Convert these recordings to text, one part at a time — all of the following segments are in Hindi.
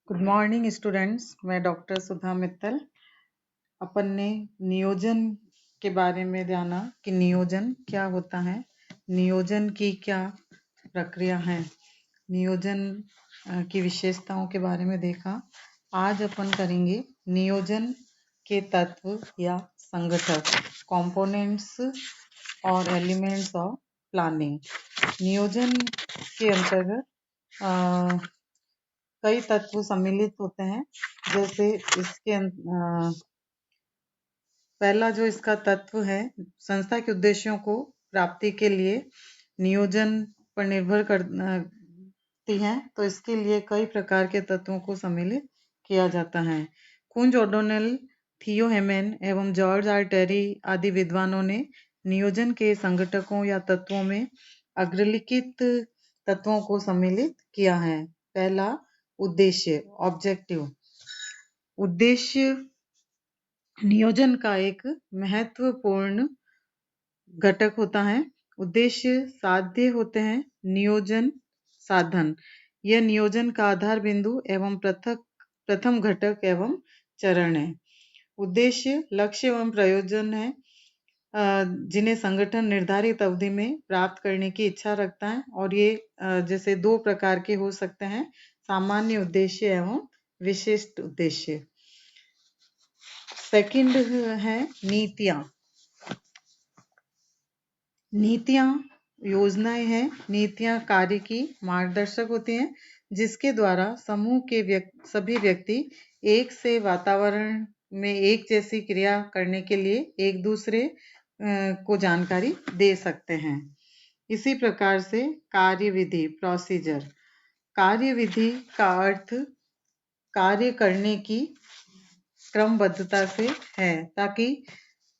Good morning students. मैं डॉक्टर सुधा मित्तल। अपन ने नियोजन के बारे में जाना कि नियोजन क्या होता है, नियोजन की क्या प्रक्रिया है, नियोजन की विशेषताओं के बारे में देखा। आज अपन करेंगे नियोजन के तत्व या संगठक, कंपोनेंट्स और एलिमेंट्स ऑफ प्लानिंग। नियोजन के अंतर्गत कई तत्व सम्मिलित होते हैं। जैसे पहला जो इसका तत्व है, संस्था के उद्देश्यों को प्राप्ति के लिए नियोजन पर निर्भर करती है, तो इसके लिए कई प्रकार के तत्वों को सम्मिलित किया जाता है। कुंज ओडोनेल, थियो हेमन एवं जॉर्ज आर टेरी आदि विद्वानों ने नियोजन के संगठकों या तत्वों में अग्रलिखित तत्वों को सम्मिलित किया है। पहला, उद्देश्य, ऑब्जेक्टिव। उद्देश्य नियोजन का एक महत्वपूर्ण घटक होता है। उद्देश्य साध्य होते हैं। नियोजन साधन, यह नियोजन का आधार बिंदु एवं प्रथम घटक एवं चरण है। उद्देश्य लक्ष्य एवं प्रयोजन है जिन्हें संगठन निर्धारित अवधि में प्राप्त करने की इच्छा रखता है, और ये जैसे दो प्रकार के हो सकते हैं, सामान्य उद्देश्य एवं विशिष्ट उद्देश्य। सेकंड है नीतियां। नीतियां योजनाएं हैं। नीतियां कार्य की मार्गदर्शक होती हैं, जिसके द्वारा समूह के सभी व्यक्ति एक से वातावरण में एक जैसी क्रिया करने के लिए एक दूसरे को जानकारी दे सकते हैं। इसी प्रकार से कार्यविधि, प्रोसीजर। कार्यविधि का अर्थ कार्य करने की क्रमबद्धता से है, ताकि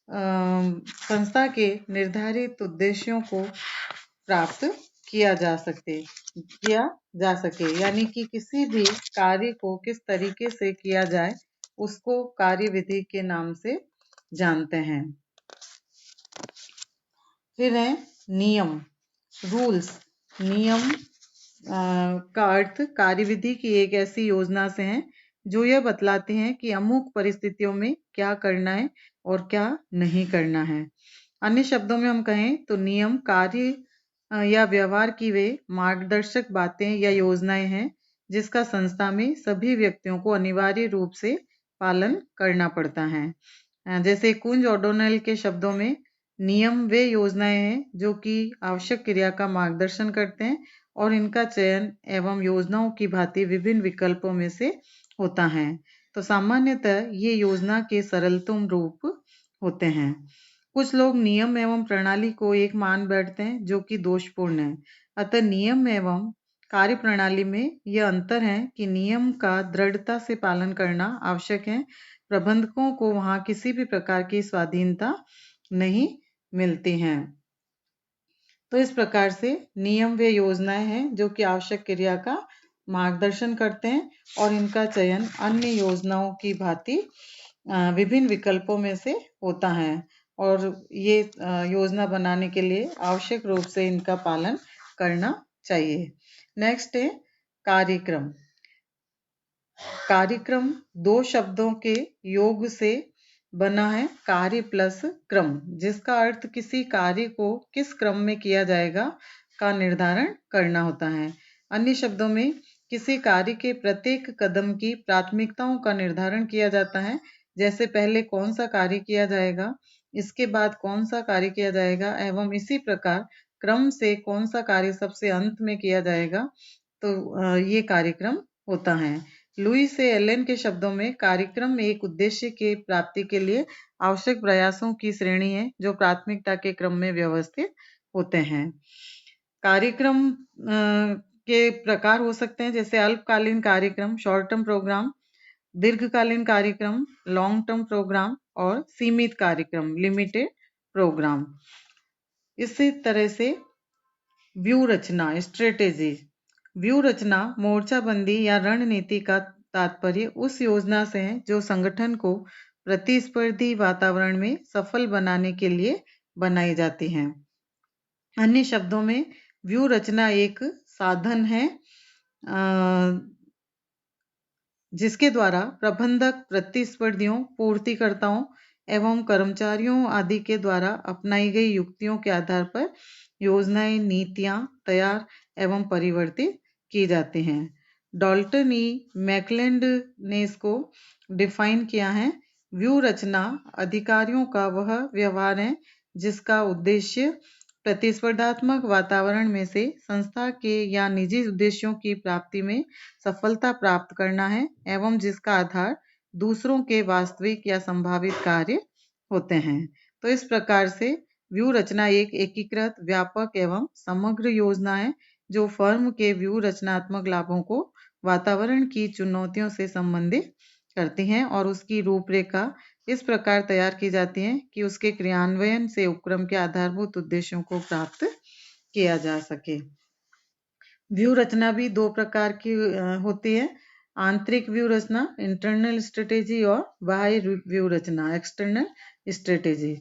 संस्था के निर्धारित उद्देश्यों को प्राप्त किया जा सके, यानी कि किसी भी कार्य को किस तरीके से किया जाए, उसको कार्यविधि के नाम से जानते हैं। फिर है नियम, रूल्स। नियम का अर्थ कार्यविधि की एक ऐसी योजना से है जो यह बतलाते हैं कि अमुक परिस्थितियों में क्या करना है और क्या नहीं करना है। अन्य शब्दों में हम कहें तो नियम कार्य या व्यवहार की वे मार्गदर्शक बातें या योजनाएं हैं जिसका संस्था में सभी व्यक्तियों को अनिवार्य रूप से पालन करना पड़ता है। जैसे कुंज ओडोनेल के शब्दों में, नियम वे योजनाएं हैं जो कि आवश्यक क्रिया का मार्गदर्शन करते हैं और इनका चयन एवं योजनाओं की भांति विभिन्न विकल्पों में से होता है। तो सामान्यतः ये योजना के सरलतम रूप होते हैं। कुछ लोग नियम एवं प्रणाली को एक मान बैठते हैं जो कि दोषपूर्ण है। अतः नियम एवं कार्य प्रणाली में यह अंतर है कि नियम का दृढ़ता से पालन करना आवश्यक है। प्रबंधकों को वहां किसी भी प्रकार की स्वाधीनता नहीं मिलती है। तो इस प्रकार से नियम वे योजनाएं हैं जो कि आवश्यक क्रिया का मार्गदर्शन करते हैं और इनका चयन अन्य योजनाओं की भांति विभिन्न विकल्पों में से होता है, और ये योजना बनाने के लिए आवश्यक रूप से इनका पालन करना चाहिए। नेक्स्ट है कार्यक्रम। कार्यक्रम दो शब्दों के योग से बना है, कार्य प्लस क्रम, जिसका अर्थ किसी कार्य को किस क्रम में किया जाएगा का निर्धारण करना होता है। अन्य शब्दों में किसी कार्य के प्रत्येक कदम की प्राथमिकताओं का निर्धारण किया जाता है। जैसे पहले कौन सा कार्य किया जाएगा, इसके बाद कौन सा कार्य किया जाएगा, एवं इसी प्रकार क्रम से कौन सा कार्य सबसे अंत में किया जाएगा। तो ये कार्यक्रम होता है। लुई से एलन के शब्दों में, कार्यक्रम एक उद्देश्य के प्राप्ति के लिए आवश्यक प्रयासों की श्रेणी है जो प्राथमिकता के क्रम में व्यवस्थित होते हैं। कार्यक्रम के प्रकार हो सकते हैं, जैसे अल्पकालीन कार्यक्रम, शॉर्ट टर्म प्रोग्राम, दीर्घकालीन कार्यक्रम, लॉन्ग टर्म प्रोग्राम, और सीमित कार्यक्रम, लिमिटेड प्रोग्राम। इसी तरह से व्यू रचना, स्ट्रेटेजी। व्यू रचना मोर्चाबंदी या रणनीति का तात्पर्य उस योजना से है जो संगठन को प्रतिस्पर्धी वातावरण में सफल बनाने के लिए बनाई जाती है। अन्य शब्दों में व्यू रचना एक साधन है जिसके द्वारा प्रबंधक प्रतिस्पर्धियों, पूर्तिकर्ताओं एवं कर्मचारियों आदि के द्वारा अपनाई गई युक्तियों के आधार पर योजनाएं, नीतियां तैयार एवं परिवर्तित की जाती हैं। डाल्टन ई मैकलैंड ने इसको डिफाइन किया है। व्यू रचना अधिकारियों का वह व्यवहार है जिसका उद्देश्य प्रतिस्पर्धात्मक वातावरण में से संस्था के या निजी उद्देश्यों की प्राप्ति में सफलता प्राप्त करना है एवं जिसका आधार दूसरों के वास्तविक या संभावित कार्य होते हैं। तो इस प्रकार से व्यू रचना एक एकीकृत, व्यापक एवं समग्र योजना है जो फर्म के व्यू रचनात्मक लाभों को वातावरण की चुनौतियों से संबंधित करती हैं और उसकी रूपरेखा इस प्रकार तैयार की जाती है कि उसके क्रियान्वयन से उपक्रम के आधारभूत उद्देश्यों को प्राप्त किया जा सके। व्यू रचना भी दो प्रकार की होती है। आंतरिक व्यू रचना इंटरनल स्ट्रेटेजी और बाह्य व्यू रचना एक्सटर्नल स्ट्रेटेजी।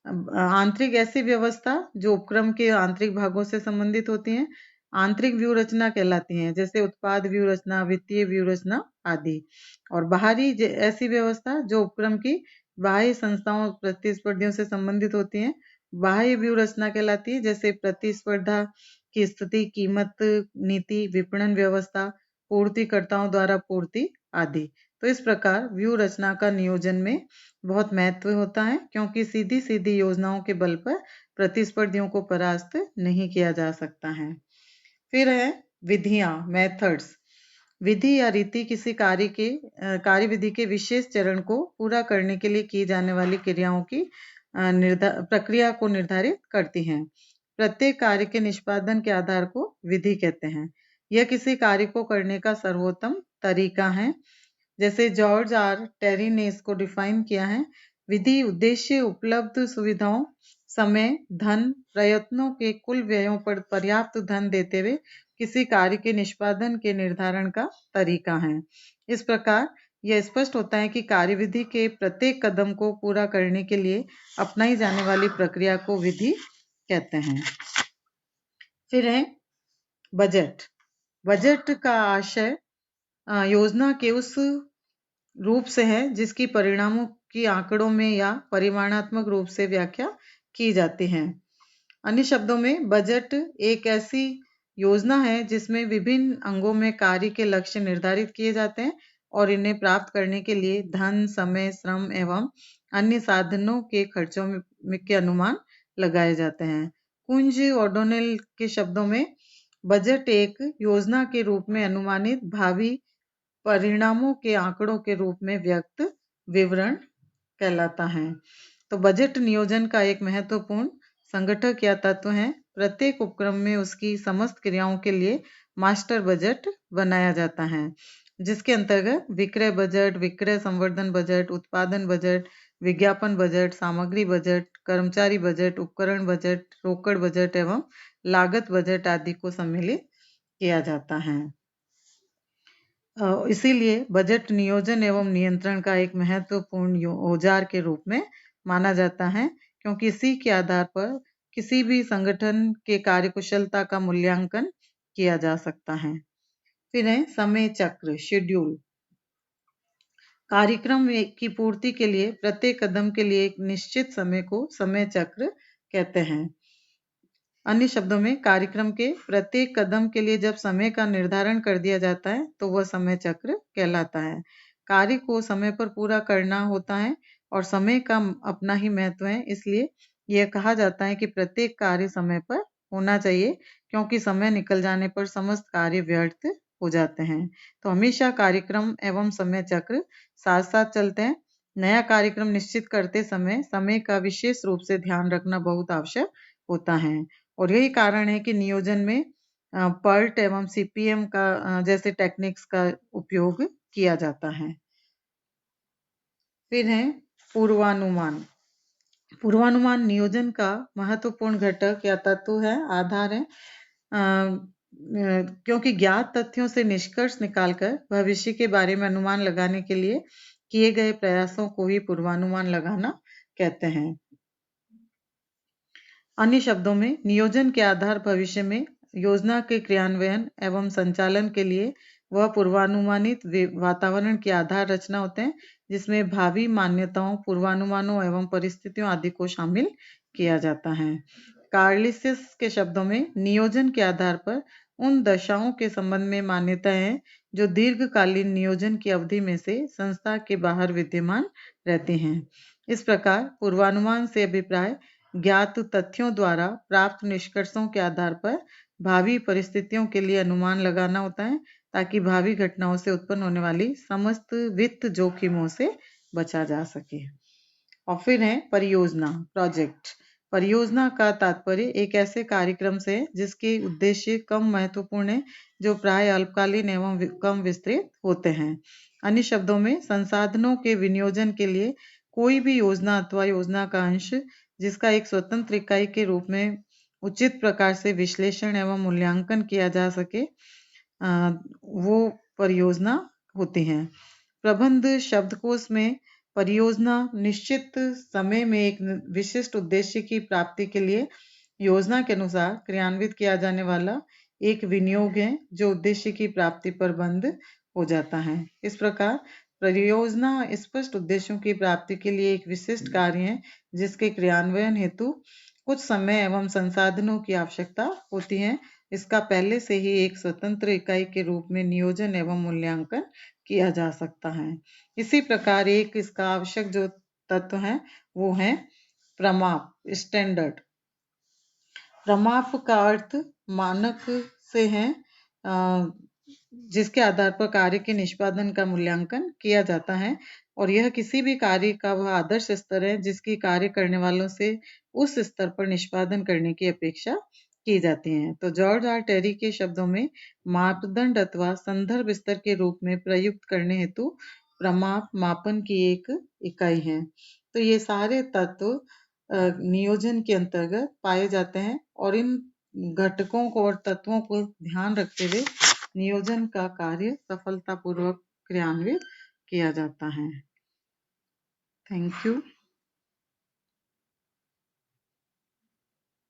आंतरिक ऐसी व्यवस्था जो उपक्रम के आंतरिक भागों से संबंधित होती हैं आंतरिक व्यू रचना कहलाती हैं, जैसे उत्पाद व्यू रचना, वित्तीय व्यू रचना आदि। और बाहरी ऐसी व्यवस्था जो उपक्रम की बाह्य संस्थाओं प्रतिस्पर्धियों से संबंधित होती हैं बाह्य व्यू रचना कहलाती है, जैसे प्रतिस्पर्धा की स्थिति, कीमत नीति, विपणन व्यवस्था, पूर्तिकर्ताओं द्वारा पूर्ति आदि। तो इस प्रकार व्यू रचना का नियोजन में बहुत महत्व होता है क्योंकि सीधी सीधी योजनाओं के बल पर प्रतिस्पर्धियों को परास्त नहीं किया जा सकता है। फिर है विधियां, मेथड्स। विधि या रीति किसी कार्यविधि के विशेष चरण को पूरा करने के लिए की जाने वाली क्रियाओं की प्रक्रिया को निर्धारित करती हैं। प्रत्येक कार्य के निष्पादन के आधार को विधि कहते हैं। यह किसी कार्य को करने का सर्वोत्तम तरीका है। जैसे जॉर्ज आर टेरी ने इसको डिफाइन किया है। विधि उद्देश्य उपलब्ध सुविधाओं, समय, धन, प्रयत्नों के कुल व्ययों पर पर्याप्त धन देते हुए किसी कार्य के निष्पादन के निर्धारण का तरीका है। इस प्रकार यह स्पष्ट होता है कि कार्यविधि के प्रत्येक कदम को पूरा करने के लिए अपनाई जाने वाली प्रक्रिया को विधि कहते हैं। फिर है बजट। बजट का आशय योजना के उस रूप से है जिसकी परिणामों की आंकड़ों में या परिमाणात्मक रूप से व्याख्या की जाती है। अन्य शब्दों में बजट एक ऐसी योजना है जिसमें विभिन्न अंगों में कार्य के लक्ष्य निर्धारित किए जाते हैं और इन्हें प्राप्त करने के लिए धन, समय, श्रम एवं अन्य साधनों के खर्चों के अनुमान लगाए जाते हैं। कुंज ओडोनेल के शब्दों में बजट एक योजना के रूप में अनुमानित भावी परिणामों के आंकड़ों के रूप में व्यक्त विवरण कहलाता है। तो बजट नियोजन का एक महत्वपूर्ण संगठक या तत्व है। प्रत्येक उपक्रम में उसकी समस्त क्रियाओं के लिए मास्टर बजट बनाया जाता है, जिसके अंतर्गत विक्रय बजट, विक्रय संवर्धन बजट, उत्पादन बजट, विज्ञापन बजट, सामग्री बजट, कर्मचारी बजट, उपकरण बजट, रोकड़ बजट एवं लागत बजट आदि को सम्मिलित किया जाता है। इसीलिए बजट नियोजन एवं नियंत्रण का एक महत्वपूर्ण औजार के रूप में माना जाता है, क्योंकि इसी के आधार पर किसी भी संगठन के कार्यकुशलता का मूल्यांकन किया जा सकता है। फिर है समय चक्र, शेड्यूल। कार्यक्रम की पूर्ति के लिए प्रत्येक कदम के लिए एक निश्चित समय को समय चक्र कहते हैं। अन्य शब्दों में कार्यक्रम के प्रत्येक कदम के लिए जब समय का निर्धारण कर दिया जाता है तो वह समय चक्र कहलाता है। कार्य को समय पर पूरा करना होता है और समय का अपना ही महत्व है, इसलिए यह कहा जाता है कि प्रत्येक कार्य समय पर होना चाहिए, क्योंकि समय निकल जाने पर समस्त कार्य व्यर्थ हो जाते हैं। तो हमेशा कार्यक्रम एवं समय चक्र साथ साथ चलते हैं। नया कार्यक्रम निश्चित करते समय समय का विशेष रूप से ध्यान रखना बहुत आवश्यक होता है और यही कारण है कि नियोजन में पर्ट एवं सीपीएम का जैसे टेक्निक्स का उपयोग किया जाता है। फिर है पूर्वानुमान। पूर्वानुमान नियोजन का महत्वपूर्ण घटक या तत्व है, आधार है, क्योंकि ज्ञात तथ्यों से निष्कर्ष निकालकर भविष्य के बारे में अनुमान लगाने के लिए किए गए प्रयासों को ही पूर्वानुमान लगाना कहते हैं। अन्य शब्दों में नियोजन के आधार भविष्य में योजना के क्रियान्वयन एवं संचालन के लिए वह पूर्वानुमानित वातावरण की आधार रचना होते हैं, जिसमें भावी मान्यताओं, पूर्वानुमानों एवं परिस्थितियों आदि को शामिल किया जाता है। कार्लिसिस के शब्दों में नियोजन के आधार पर उन दशाओं के संबंध में मान्यताएं हैं जो दीर्घकालीन नियोजन की अवधि में से संस्था के बाहर विद्यमान रहती हैं। इस प्रकार पूर्वानुमान से अभिप्राय ज्ञात तथ्यों द्वारा प्राप्त निष्कर्षों के आधार पर भावी परिस्थितियों के लिए अनुमान लगाना होता है, ताकि भावी घटनाओं से उत्पन्न होने वाली समस्त वित्त जोखिमों से बचा जा सके। और फिर है परियोजना, प्रोजेक्ट। परियोजना का तात्पर्य एक ऐसे कार्यक्रम से है जिसके उद्देश्य कम महत्वपूर्ण है, जो प्राय अल्पकालीन एवं कम विस्तृत होते हैं। अन्य शब्दों में संसाधनों के विनियोजन के लिए कोई भी योजना अथवा योजना का अंश जिसका एक स्वतंत्र इकाई के रूप में उचित प्रकार से विश्लेषण एवं मूल्यांकन किया जा सके, वो परियोजना होती हैं। प्रबंध शब्दकोश में परियोजना निश्चित समय में एक विशिष्ट उद्देश्य की प्राप्ति के लिए योजना के अनुसार क्रियान्वित किया जाने वाला एक विनियोग है, जो उद्देश्य की प्राप्ति पर बंद हो जाता है। इस प्रकार परियोजना स्पष्ट उद्देश्यों की प्राप्ति के लिए एक विशिष्ट कार्य है, जिसके क्रियान्वयन हेतु कुछ समय एवं संसाधनों की आवश्यकता होती है। इसका पहले से ही एक स्वतंत्र इकाई के रूप में नियोजन एवं मूल्यांकन किया जा सकता है। इसी प्रकार एक इसका आवश्यक जो तत्व है वो है प्रमाप, स्टैंडर्ड। प्रमाप का अर्थ मानक से है, जिसके आधार पर कार्य के निष्पादन का मूल्यांकन किया जाता है, और यह किसी भी कार्य का वह आदर्श स्तर है जिसकी कार्य करने वालों से उस स्तर पर निष्पादन करने की अपेक्षा की जाती है। तो जॉर्ज आर टेरी के शब्दों में मापदंड अथवा संदर्भ स्तर के रूप में प्रयुक्त करने हेतु प्रमाप मापन की एक इकाई है। तो ये सारे तत्व नियोजन के अंतर्गत पाए जाते हैं, और इन घटकों को और तत्वों को ध्यान रखते हुए नियोजन का कार्य सफलतापूर्वक क्रियान्वित किया जाता है। Thank you.